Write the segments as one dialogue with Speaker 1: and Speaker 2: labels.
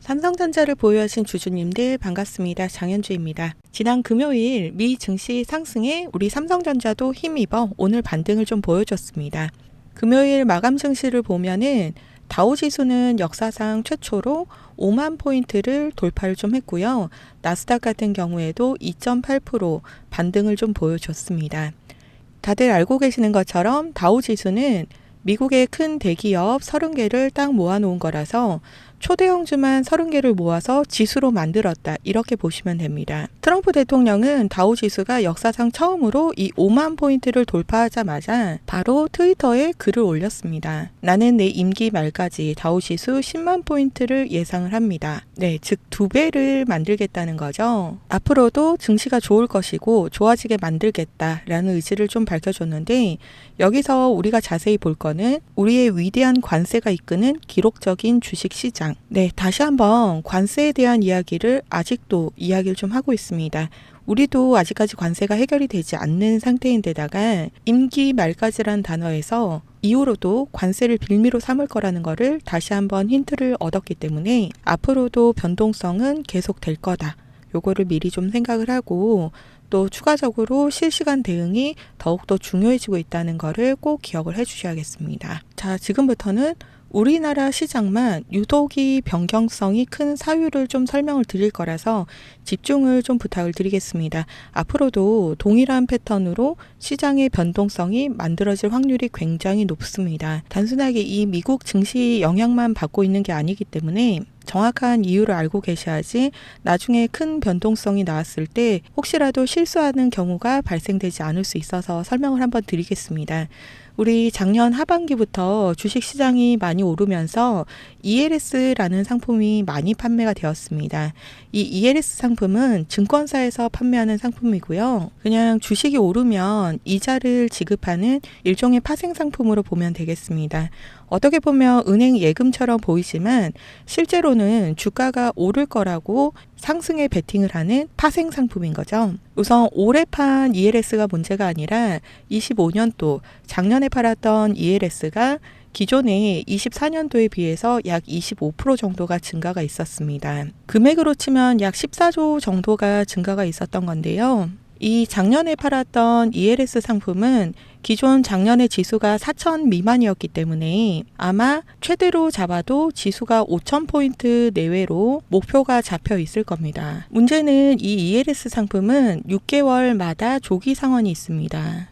Speaker 1: 삼성전자를 보유하신 주주님들 반갑습니다. 장현주입니다. 지난 금요일 미 증시 상승에 우리 삼성전자도 힘입어 오늘 반등을 좀 보여줬습니다. 금요일 마감 증시를 보면은 다우지수는 역사상 최초로 5만 포인트를 돌파를 좀 했고요. 나스닥 같은 경우에도 2.8% 반등을 좀 보여줬습니다. 다들 알고 계시는 것처럼 다우지수는 미국의 큰 대기업 30개를 딱 모아놓은 거라서 초대형주만 30개를 모아서 지수로 만들었다, 이렇게 보시면 됩니다. 트럼프 대통령은 다우지수가 역사상 처음으로 이 5만 포인트를 돌파하자마자 바로 트위터에 글을 올렸습니다. 나는 내 임기 말까지 다우지수 10만 포인트를 예상을 합니다. 네, 즉 2배를 만들겠다는 거죠. 앞으로도 증시가 좋을 것이고 좋아지게 만들겠다라는 의지를 좀 밝혀줬는데, 여기서 우리가 자세히 볼 거는 우리의 위대한 관세가 이끄는 기록적인 주식시장. 네, 다시 한번 관세에 대한 이야기를 아직도 이야기를 좀 하고 있습니다. 우리도 아직까지 관세가 해결이 되지 않는 상태인데다가 임기 말까지란 단어에서 이후로도 관세를 빌미로 삼을 거라는 거를 다시 한번 힌트를 얻었기 때문에 앞으로도 변동성은 계속 될 거다. 요거를 미리 좀 생각을 하고, 또 추가적으로 실시간 대응이 더욱더 중요해지고 있다는 거를 꼭 기억을 해 주셔야겠습니다. 자, 지금부터는 우리나라 시장만 유독이 변경성이 큰 사유를 좀 설명을 드릴 거라서 집중을 좀 부탁을 드리겠습니다. 앞으로도 동일한 패턴으로 시장의 변동성이 만들어질 확률이 굉장히 높습니다. 단순하게 이 미국 증시 영향만 받고 있는 게 아니기 때문에 정확한 이유를 알고 계셔야지 나중에 큰 변동성이 나왔을 때 혹시라도 실수하는 경우가 발생되지 않을 수 있어서 설명을 한번 드리겠습니다. 우리 작년 하반기부터 주식시장이 많이 오르면서 ELS라는 상품이 많이 판매가 되었습니다. 이 ELS 상품은 증권사에서 판매하는 상품이고요. 그냥 주식이 오르면 이자를 지급하는 일종의 파생 상품으로 보면 되겠습니다. 어떻게 보면 은행 예금처럼 보이지만 실제로는 주가가 오를 거라고 상승에 베팅을 하는 파생 상품인 거죠. 우선 올해 판 ELS가 문제가 아니라 25년도 작년에 팔았던 ELS가 기존의 24년도에 비해서 약 25% 정도가 증가가 있었습니다. 금액으로 치면 약 14조 정도가 증가가 있었던 건데요. 이 작년에 팔았던 ELS 상품은 기존 작년의 지수가 4,000 미만이었기 때문에 아마 최대로 잡아도 지수가 5,000포인트 내외로 목표가 잡혀 있을 겁니다. 문제는 이 ELS 상품은 6개월마다 조기 상환이 있습니다.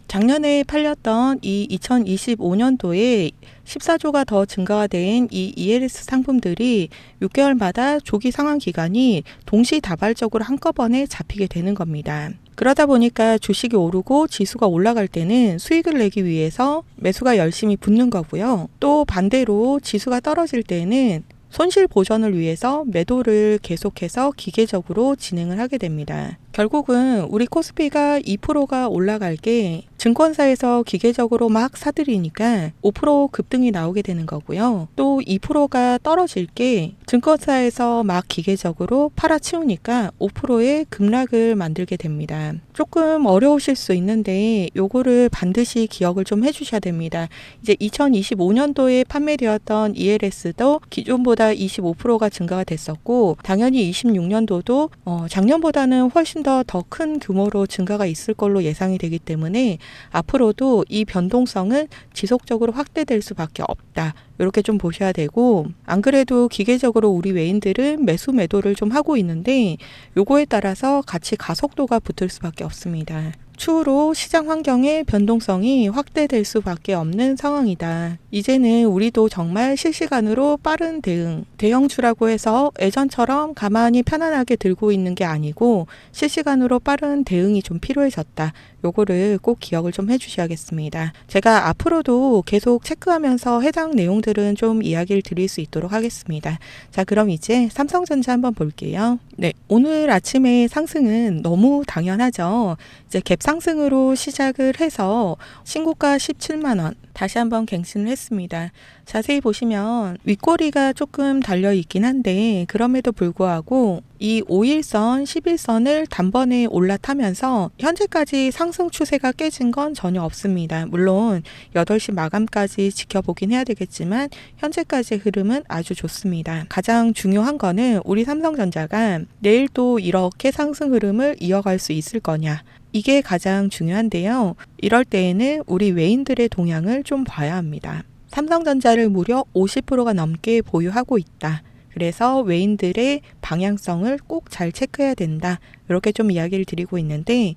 Speaker 1: 작년에 팔렸던 이 2025년도에 14조가 더 증가가 된 이 ELS 상품들이 6개월마다 조기 상환 기간이 동시다발적으로 한꺼번에 잡히게 되는 겁니다. 그러다 보니까 주식이 오르고 지수가 올라갈 때는 수익을 내기 위해서 매수가 열심히 붙는 거고요. 또 반대로 지수가 떨어질 때는 손실 보전을 위해서 매도를 계속해서 기계적으로 진행을 하게 됩니다. 결국은 우리 코스피가 2%가 올라갈 게 증권사에서 기계적으로 막 사들이니까 5% 급등이 나오게 되는 거고요. 또 2%가 떨어질 게 증권사에서 막 기계적으로 팔아치우니까 5%의 급락을 만들게 됩니다. 조금 어려우실 수 있는데 요거를 반드시 기억을 좀 해주셔야 됩니다. 이제 2025년도에 판매되었던 ELS도 기존보다 25%가 증가가 됐었고, 당연히 26년도도 작년보다는 훨씬 더 큰 규모로 증가가 있을 걸로 예상이 되기 때문에 앞으로도 이 변동성은 지속적으로 확대될 수밖에 없다. 이렇게 좀 보셔야 되고, 안 그래도 기계적으로 우리 외인들은 매수 매도를 좀 하고 있는데 요거에 따라서 같이 가속도가 붙을 수밖에 없습니다. 추후로 시장 환경의 변동성이 확대될 수밖에 없는 상황이다. 이제는 우리도 정말 실시간으로 빠른 대응, 대형주라고 해서 예전처럼 가만히 편안하게 들고 있는 게 아니고 실시간으로 빠른 대응이 좀 필요해졌다. 요거를 꼭 기억을 좀 해주셔야겠습니다. 제가 앞으로도 계속 체크하면서 해당 내용들은 좀 이야기를 드릴 수 있도록 하겠습니다. 자, 그럼 이제 삼성전자 한번 볼게요. 네, 오늘 아침에 상승은 너무 당연하죠. 이제 갭상승으로 시작을 해서 신고가 17만원 다시 한번 갱신을 했습니다. 자세히 보시면 윗꼬리가 조금 달려 있긴 한데 그럼에도 불구하고 이 5일선, 11선을 단번에 올라타면서 현재까지 상승 추세가 깨진 건 전혀 없습니다. 물론 8시 마감까지 지켜보긴 해야 되겠지만 현재까지의 흐름은 아주 좋습니다. 가장 중요한 거는 우리 삼성전자가 내일 또 이렇게 상승 흐름을 이어갈 수 있을 거냐. 이게 가장 중요한데요. 이럴 때에는 우리 외인들의 동향을 좀 봐야 합니다. 삼성전자를 무려 50%가 넘게 보유하고 있다. 그래서 외인들의 방향성을 꼭 잘 체크해야 된다. 이렇게 좀 이야기를 드리고 있는데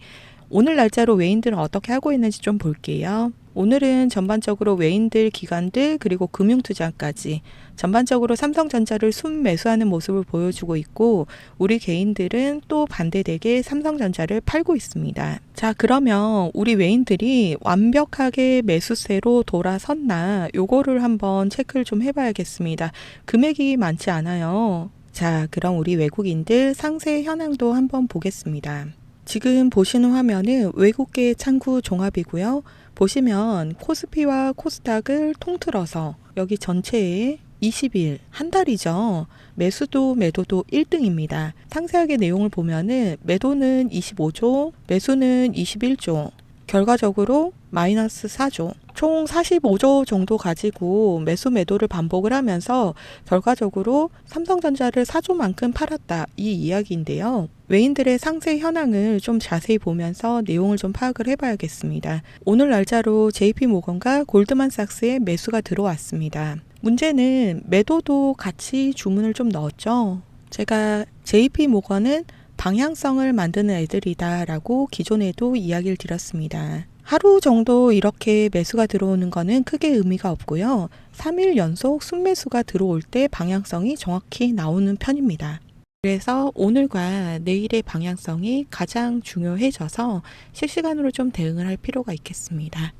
Speaker 1: 오늘 날짜로 외인들은 어떻게 하고 있는지 좀 볼게요. 오늘은 전반적으로 외인들, 기관들, 그리고 금융투자까지 전반적으로 삼성전자를 순매수하는 모습을 보여주고 있고 우리 개인들은 또 반대되게 삼성전자를 팔고 있습니다. 자, 그러면 우리 외인들이 완벽하게 매수세로 돌아섰나 요거를 한번 체크를 좀 해봐야겠습니다. 금액이 많지 않아요. 자, 그럼 우리 외국인들 상세 현황도 한번 보겠습니다. 지금 보시는 화면은 외국계 창구 종합이고요. 보시면 코스피와 코스닥을 통틀어서 여기 전체에 20일, 한 달이죠. 매수도 매도도 1등입니다. 상세하게 내용을 보면은 매도는 25조, 매수는 21조, 결과적으로 마이너스 4조, 총 45조 정도 가지고 매수 매도를 반복을 하면서 결과적으로 삼성전자를 4조만큼 팔았다 이 이야기인데요. 외인들의 상세 현황을 좀 자세히 보면서 내용을 좀 파악을 해봐야겠습니다. 오늘 날짜로 JP모건과 골드만삭스의 매수가 들어왔습니다. 문제는 매도도 같이 주문을 좀 넣었죠. 제가 JP모건은 방향성을 만드는 애들이다 라고 기존에도 이야기를 드렸습니다. 하루 정도 이렇게 매수가 들어오는 거는 크게 의미가 없고요. 3일 연속 순매수가 들어올 때 방향성이 정확히 나오는 편입니다. 그래서 오늘과 내일의 방향성이 가장 중요해져서 실시간으로 좀 대응을 할 필요가 있겠습니다.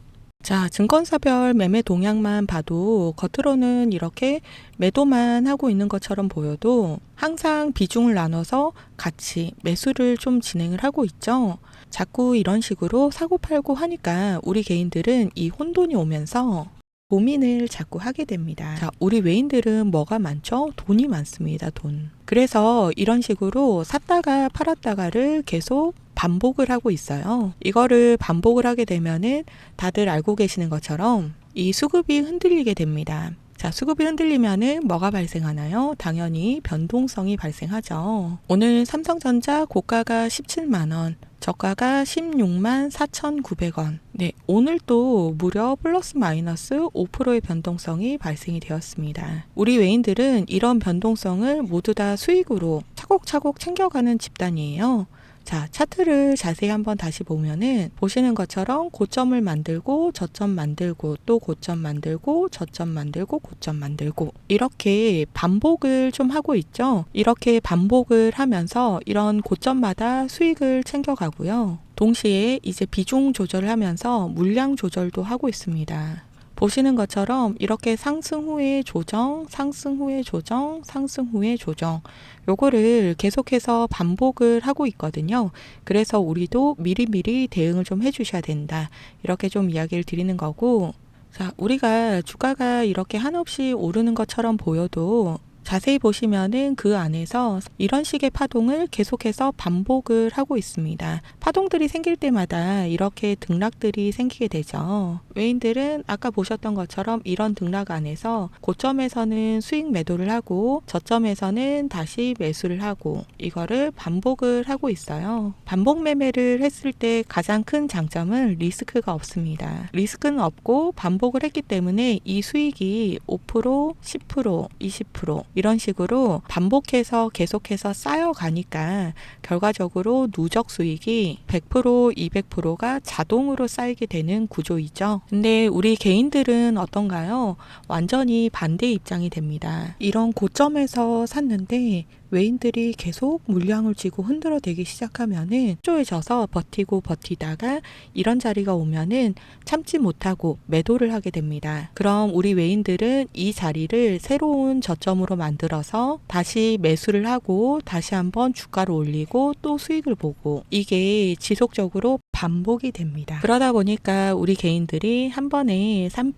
Speaker 1: 자, 증권사별 매매 동향만 봐도 겉으로는 이렇게 매도만 하고 있는 것처럼 보여도 항상 비중을 나눠서 같이 매수를 좀 진행을 하고 있죠. 자꾸 이런 식으로 사고팔고 하니까 우리 개인들은 이 혼돈이 오면서 고민을 자꾸 하게 됩니다. 자, 우리 외인들은 뭐가 많죠? 돈이 많습니다. 돈. 그래서 이런 식으로 샀다가 팔았다가를 계속 반복을 하고 있어요. 이거를 반복을 하게 되면은 다들 알고 계시는 것처럼 이 수급이 흔들리게 됩니다. 자, 수급이 흔들리면은 뭐가 발생하나요? 당연히 변동성이 발생하죠. 오늘 삼성전자 고가가 17만 원, 저가가 16만 4,900원. 네, 오늘 또 무려 플러스 마이너스 5%의 변동성이 발생이 되었습니다. 우리 외인들은 이런 변동성을 모두 다 수익으로 차곡차곡 챙겨가는 집단이에요. 자, 차트를 자세히 한번 다시 보면은 보시는 것처럼 고점을 만들고 저점 만들고 또 고점 만들고 저점 만들고 고점 만들고 이렇게 반복을 좀 하고 있죠. 이렇게 반복을 하면서 이런 고점마다 수익을 챙겨가고요. 동시에 이제 비중 조절을 하면서 물량 조절도 하고 있습니다. 보시는 것처럼 이렇게 상승 후에 조정, 상승 후에 조정, 상승 후에 조정 요거를 계속해서 반복을 하고 있거든요. 그래서 우리도 미리미리 대응을 좀 해주셔야 된다. 이렇게 좀 이야기를 드리는 거고 자, 우리가 주가가 이렇게 한없이 오르는 것처럼 보여도 자세히 보시면은 그 안에서 이런 식의 파동을 계속해서 반복을 하고 있습니다. 파동들이 생길 때마다 이렇게 등락들이 생기게 되죠. 외인들은 아까 보셨던 것처럼 이런 등락 안에서 고점에서는 수익 매도를 하고 저점에서는 다시 매수를 하고 이거를 반복을 하고 있어요. 반복 매매를 했을 때 가장 큰 장점은 리스크가 없습니다. 리스크는 없고 반복을 했기 때문에 이 수익이 5%, 10%, 20% 이런 식으로 반복해서 계속해서 쌓여가니까 결과적으로 누적 수익이 100%, 200%가 자동으로 쌓이게 되는 구조이죠. 근데 우리 개인들은 어떤가요? 완전히 반대 입장이 됩니다. 이런 고점에서 샀는데 외인들이 계속 물량을 쥐고 흔들어대기 시작하면은 초조해져서 버티고 버티다가 이런 자리가 오면은 참지 못하고 매도를 하게 됩니다. 그럼 우리 외인들은 이 자리를 새로운 저점으로 만들어서 다시 매수를 하고 다시 한번 주가를 올리고 또 수익을 보고, 이게 지속적으로 반복이 됩니다. 그러다 보니까 우리 개인들이 한 번에 3%,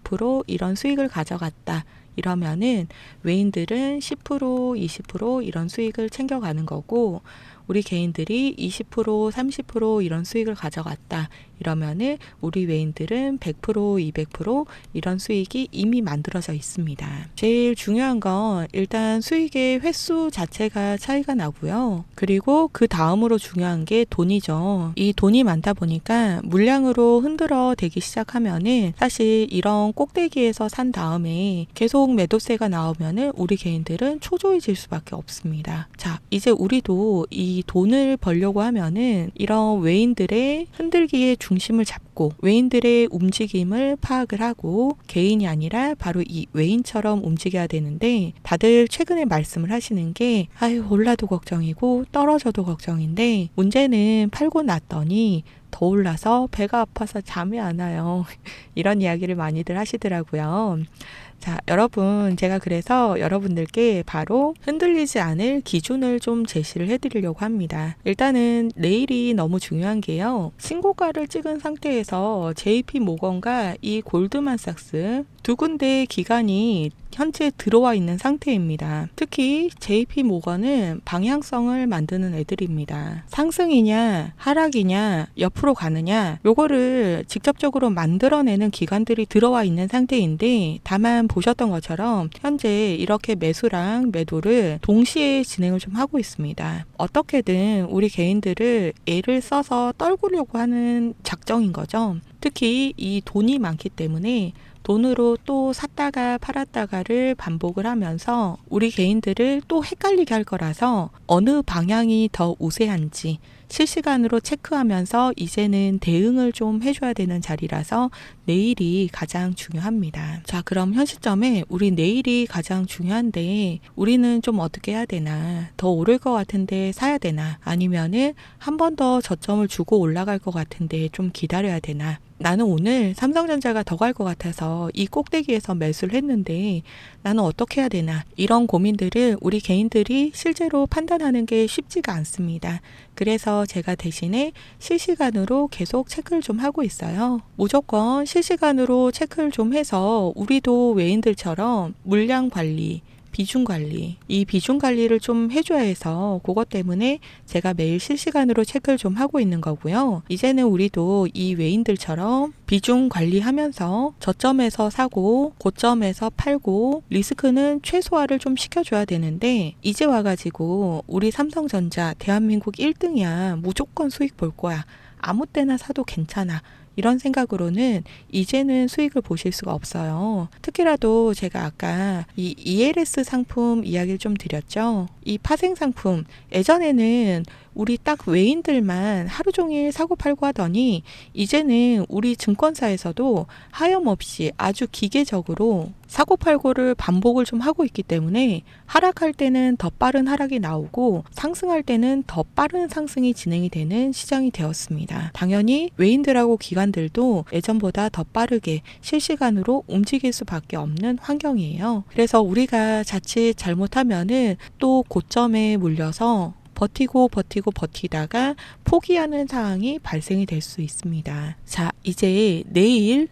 Speaker 1: 5% 이런 수익을 가져갔다 이러면은 외인들은 10%, 20% 이런 수익을 챙겨가는 거고, 우리 개인들이 20%, 30% 이런 수익을 가져갔다 이러면은 우리 외인들은 100%, 200% 이런 수익이 이미 만들어져 있습니다. 제일 중요한 건 일단 수익의 횟수 자체가 차이가 나고요. 그리고 그 다음으로 중요한 게 돈이죠. 이 돈이 많다 보니까 물량으로 흔들어 대기 시작하면은 사실 이런 꼭대기에서 산 다음에 계속 매도세가 나오면은 우리 개인들은 초조해질 수밖에 없습니다. 자, 이제 우리도 이 돈을 벌려고 하면은 이런 외인들의 흔들기의 중심을 잡고 외인들의 움직임을 파악을 하고 개인이 아니라 바로 이 외인처럼 움직여야 되는데, 다들 최근에 말씀을 하시는 게 아유 올라도 걱정이고 떨어져도 걱정인데 문제는 팔고 났더니 더 올라서 배가 아파서 잠이 안 와요. 이런 이야기를 많이들 하시더라고요. 자, 여러분, 제가 그래서 여러분들께 바로 흔들리지 않을 기준을 좀 제시를 해드리려고 합니다. 일단은 내일이 너무 중요한 게요. 신고가를 찍은 상태에서 JP 모건과 이 골드만삭스 두 군데의 기관이 현재 들어와 있는 상태입니다. 특히 JP 모건은 방향성을 만드는 애들입니다. 상승이냐 하락이냐 옆으로 가느냐 요거를 직접적으로 만들어내는 기관들이 들어와 있는 상태인데, 다만 보셨던 것처럼 현재 이렇게 매수랑 매도를 동시에 진행을 좀 하고 있습니다. 어떻게든 우리 개인들을 애를 써서 떨구려고 하는 작정인 거죠. 특히 이 돈이 많기 때문에 돈으로 또 샀다가 팔았다가를 반복을 하면서 우리 개인들을 또 헷갈리게 할 거라서 어느 방향이 더 우세한지 실시간으로 체크하면서 이제는 대응을 좀 해줘야 되는 자리라서 내일이 가장 중요합니다. 자, 그럼 현 시점에 우리 내일이 가장 중요한데 우리는 좀 어떻게 해야 되나? 더 오를 것 같은데 사야 되나? 아니면은 한 번 더 저점을 주고 올라갈 것 같은데 좀 기다려야 되나? 나는 오늘 삼성전자가 더 갈 것 같아서 이 꼭대기에서 매수를 했는데 나는 어떻게 해야 되나? 이런 고민들을 우리 개인들이 실제로 판단하는 게 쉽지가 않습니다. 그래서 제가 대신에 실시간으로 계속 체크를 좀 하고 있어요. 무조건 실시간으로 체크를 좀 해서 우리도 외인들처럼 물량 관리, 비중 관리, 이 비중 관리를 좀 해줘야 해서 그것 때문에 제가 매일 실시간으로 체크를 좀 하고 있는 거고요. 이제는 우리도 이 외인들처럼 비중 관리하면서 저점에서 사고 고점에서 팔고 리스크는 최소화를 좀 시켜줘야 되는데, 이제 와가지고 우리 삼성전자 대한민국 1등이야, 무조건 수익 볼 거야, 아무 때나 사도 괜찮아, 이런 생각으로는 이제는 수익을 보실 수가 없어요. 특히라도 제가 아까 이 ELS 상품 이야기를 좀 드렸죠. 이 파생 상품, 예전에는 우리 딱 외인들만 하루 종일 사고 팔고 하더니 이제는 우리 증권사에서도 하염없이 아주 기계적으로 사고 팔고를 반복을 좀 하고 있기 때문에 하락할 때는 더 빠른 하락이 나오고 상승할 때는 더 빠른 상승이 진행이 되는 시장이 되었습니다. 당연히 외인들하고 기관들도 예전보다 더 빠르게 실시간으로 움직일 수밖에 없는 환경이에요. 그래서 우리가 자칫 잘못하면은 또 고점에 물려서 버티다가 포기하는 상황이 발생이 될 수 있습니다. 자, 이제 내일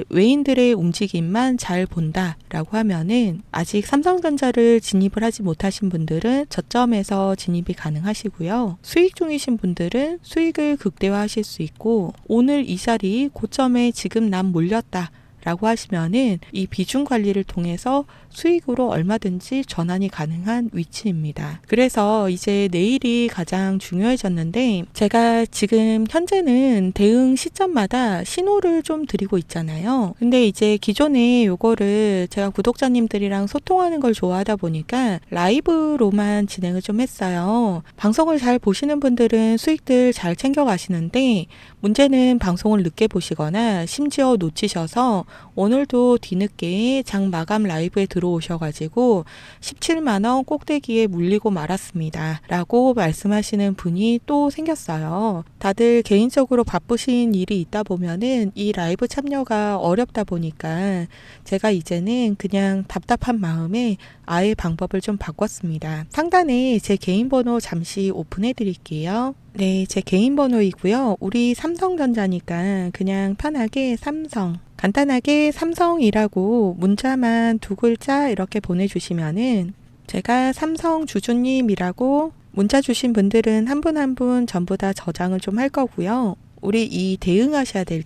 Speaker 1: 외인들의 움직임만 잘 본다라고 하면은 아직 삼성전자를 진입을 하지 못하신 분들은 저점에서 진입이 가능하시고요. 수익 중이신 분들은 수익을 극대화하실 수 있고, 오늘 이 자리 고점에 지금 난 몰렸다 라고 하시면은 이 비중 관리를 통해서 수익으로 얼마든지 전환이 가능한 위치입니다. 그래서 이제 내일이 가장 중요해졌는데, 제가 지금 현재는 대응 시점마다 신호를 좀 드리고 있잖아요. 근데 이제 기존에 요거를 제가 구독자님들이랑 소통하는 걸 좋아하다 보니까 라이브로만 진행을 좀 했어요. 방송을 잘 보시는 분들은 수익들 잘 챙겨 가시는데, 문제는 방송을 늦게 보시거나 심지어 놓치셔서 오늘도 뒤늦게 장 마감 라이브에 들어오셔가지고 17만원 꼭대기에 물리고 말았습니다. 라고 말씀하시는 분이 또 생겼어요. 다들 개인적으로 바쁘신 일이 있다 보면은 이 라이브 참여가 어렵다 보니까 제가 이제는 그냥 답답한 마음에 아예 방법을 좀 바꿨습니다. 상단에 제 개인 번호 잠시 오픈해 드릴게요. 네, 제 개인 번호이고요. 우리 삼성전자니까 그냥 편하게 삼성, 간단하게 삼성이라고 문자만 2글자 이렇게 보내주시면은 제가 삼성 주주님이라고 문자 주신 분들은 한 분 한 분 전부 다 저장을 좀 할 거고요. 우리 이 대응하셔야 될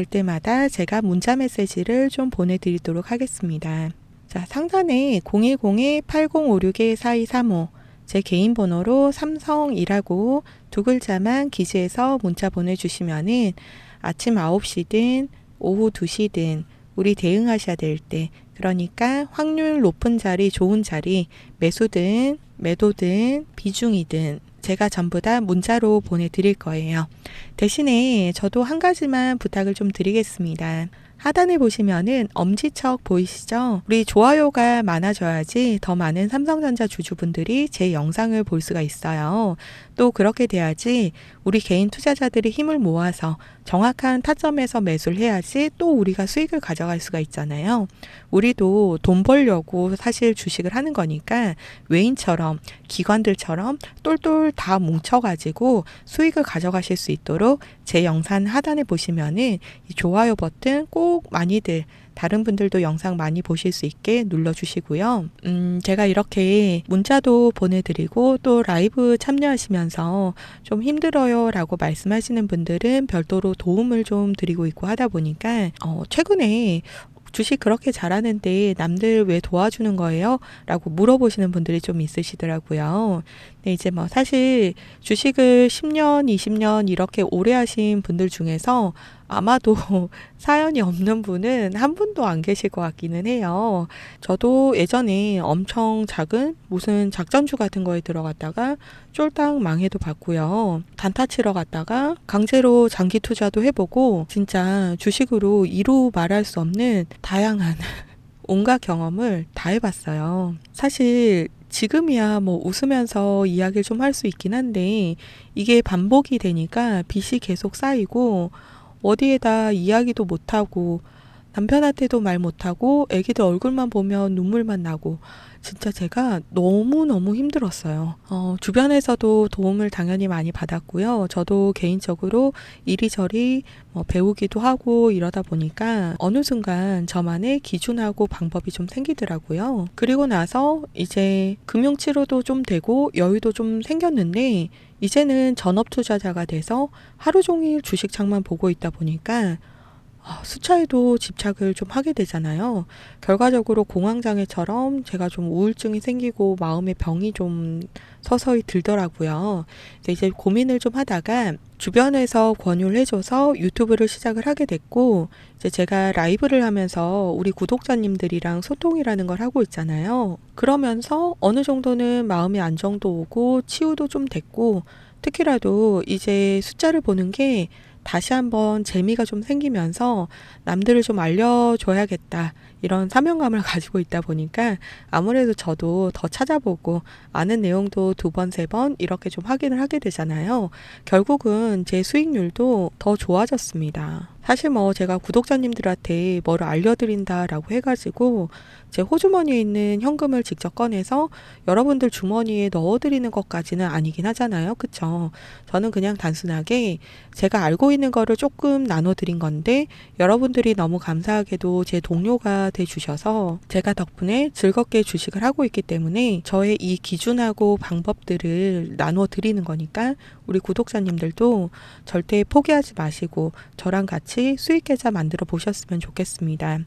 Speaker 1: 때마다 제가 문자 메시지를 좀 보내드리도록 하겠습니다. 자, 상단에 010-8056-4235 제 개인 번호로 삼성이라고 2글자만 기재해서 문자 보내주시면은 아침 9시든 오후 2시든 우리 대응하셔야 될 때, 그러니까 확률 높은 자리, 좋은 자리, 매수든 매도든 비중이든 제가 전부 다 문자로 보내드릴 거예요. 대신에 저도 한 가지만 부탁을 좀 드리겠습니다. 하단에 보시면은 엄지척 보이시죠? 우리 좋아요가 많아져야지 더 많은 삼성전자 주주분들이 제 영상을 볼 수가 있어요. 또 그렇게 돼야지 우리 개인 투자자들이 힘을 모아서 정확한 타점에서 매수를 해야지 또 우리가 수익을 가져갈 수가 있잖아요. 우리도 돈 벌려고 사실 주식을 하는 거니까 외인처럼 기관들처럼 똘똘 다 뭉쳐가지고 수익을 가져가실 수 있도록 제 영상 하단에 보시면은 이 좋아요 버튼 꼭 많이들 다른 분들도 영상 많이 보실 수 있게 눌러주시고요. 제가 이렇게 문자도 보내드리고 또 라이브 참여하시면서 좀 힘들어요 라고 말씀하시는 분들은 별도로 도움을 좀 드리고 있고 하다 보니까 최근에 주식 그렇게 잘하는데 남들 왜 도와주는 거예요? 라고 물어보시는 분들이 좀 있으시더라고요. 근데 이제 뭐 사실 주식을 10년, 20년 이렇게 오래 하신 분들 중에서 아마도 사연이 없는 분은 한 분도 안 계실 것 같기는 해요. 저도 예전에 엄청 작은 무슨 작전주 같은 거에 들어갔다가 쫄딱 망해도 봤고요. 단타 치러 갔다가 강제로 장기 투자도 해보고 진짜 주식으로 이루 말할 수 없는 다양한 온갖 경험을 다 해봤어요. 사실 지금이야 뭐 웃으면서 이야기를 좀 할 수 있긴 한데 이게 반복이 되니까 빚이 계속 쌓이고 어디에다 이야기도 못하고 남편한테도 말 못하고 애기들 얼굴만 보면 눈물만 나고 진짜 제가 너무너무 힘들었어요. 주변에서도 도움을 당연히 많이 받았고요. 저도 개인적으로 이리저리 배우기도 하고 이러다 보니까 어느 순간 저만의 기준하고 방법이 좀 생기더라고요. 그리고 나서 이제 금융치료도 좀 되고 여유도 좀 생겼는데 이제는 전업투자자가 돼서 하루 종일 주식창만 보고 있다 보니까 숫자에도 집착을 좀 하게 되잖아요. 결과적으로 공황장애처럼 제가 좀 우울증이 생기고 마음의 병이 좀 서서히 들더라고요. 이제 고민을 좀 하다가 주변에서 권유를 해줘서 유튜브를 시작을 하게 됐고, 이제 제가 라이브를 하면서 우리 구독자님들이랑 소통이라는 걸 하고 있잖아요. 그러면서 어느 정도는 마음의 안정도 오고 치유도 좀 됐고, 특히라도 이제 숫자를 보는 게 다시 한번 재미가 좀 생기면서 남들을 좀 알려줘야겠다 이런 사명감을 가지고 있다 보니까 아무래도 저도 더 찾아보고 아는 내용도 2번, 3번 이렇게 좀 확인을 하게 되잖아요. 결국은 제 수익률도 더 좋아졌습니다. 사실 뭐 제가 구독자님들한테 뭐를 알려드린다라고 해가지고 제 호주머니에 있는 현금을 직접 꺼내서 여러분들 주머니에 넣어드리는 것까지는 아니긴 하잖아요. 그쵸? 저는 그냥 단순하게 제가 알고 있는 거를 조금 나눠드린 건데 여러분들이 너무 감사하게도 제 동료가 돼주셔서 제가 덕분에 즐겁게 주식을 하고 있기 때문에 저의 이 기준하고 방법들을 나눠드리는 거니까 우리 구독자님들도 절대 포기하지 마시고 저랑 같이 수익 계좌 만들어 보셨으면 좋겠습니다.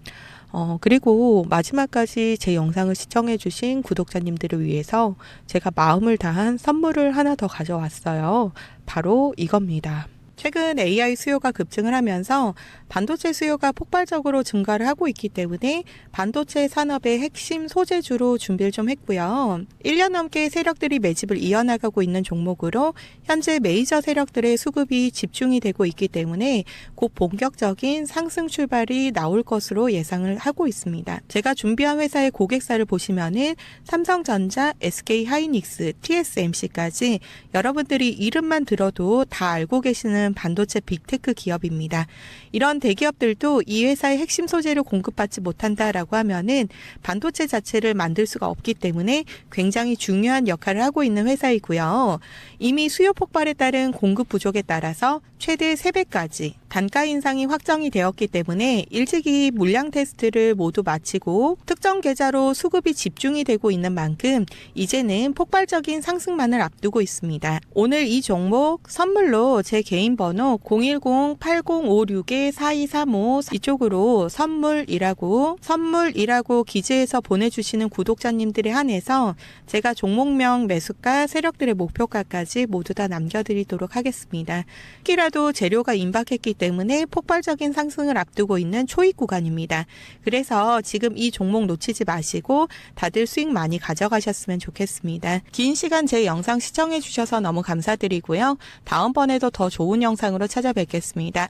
Speaker 1: 그리고 마지막까지 제 영상을 시청해주신 구독자님들을 위해서 제가 마음을 다한 선물을 하나 더 가져왔어요. 바로 이겁니다. 최근 AI 수요가 급증을 하면서 반도체 수요가 폭발적으로 증가를 하고 있기 때문에 반도체 산업의 핵심 소재주로 준비를 좀 했고요. 1년 넘게 세력들이 매집을 이어나가고 있는 종목으로 현재 메이저 세력들의 수급이 집중이 되고 있기 때문에 곧 본격적인 상승 출발이 나올 것으로 예상을 하고 있습니다. 제가 준비한 회사의 고객사를 보시면은 삼성전자, SK하이닉스, TSMC까지 여러분들이 이름만 들어도 다 알고 계시는 반도체 빅테크 기업입니다. 이런 대기업들도 이 회사의 핵심 소재를 공급받지 못한다라고 하면은 반도체 자체를 만들 수가 없기 때문에 굉장히 중요한 역할을 하고 있는 회사이고요. 이미 수요 폭발에 따른 공급 부족에 따라서 최대 3배까지 단가 인상이 확정이 되었기 때문에 일찍이 물량 테스트를 모두 마치고 특정 계좌로 수급이 집중이 되고 있는 만큼 이제는 폭발적인 상승만을 앞두고 있습니다. 오늘 이 종목 선물로 제 개인 번호 010-8056-4235 이쪽으로 선물이라고 기재해서 보내주시는 구독자님들에 한해서 제가 종목명, 매수가, 세력들의 목표가까지 모두 다 남겨드리도록 하겠습니다. 특히라도 재료가 임박했기 때문에 폭발적인 상승을 앞두고 있는 초입 구간입니다. 그래서 지금 이 종목 놓치지 마시고 다들 수익 많이 가져가셨으면 좋겠습니다. 긴 시간 제 영상 시청해 주셔서 너무 감사드리고요. 다음번에도 더 좋은 영상으로 찾아뵙겠습니다.